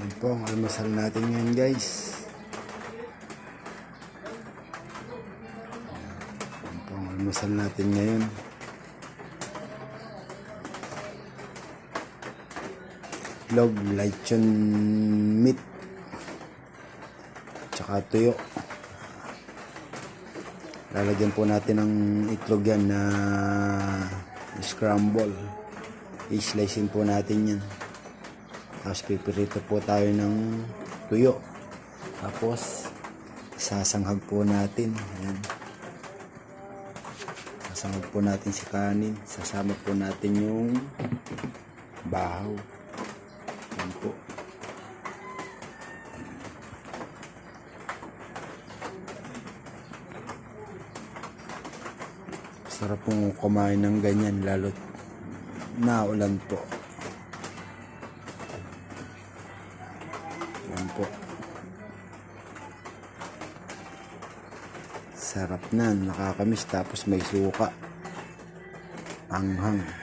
Yan po ang almusal natin ngayon, guys. Yan po ang almusal natin ngayon. Itlog, lechon meat, tsaka tuyo. Lalagyan po natin ng itlog yan na scramble. I-slicein po natin yan. Tapos pipirito po tayo ng tuyo. Tapos sasanghag po natin. Ayan. Sasanghag po natin si kanin. Sasama po natin yung bahaw. Ayan po. Sarap pong kumain ng ganyan, lalo't naulan po. Yan po. Sarap na, nakakamiss, tapos may suka. Anghang.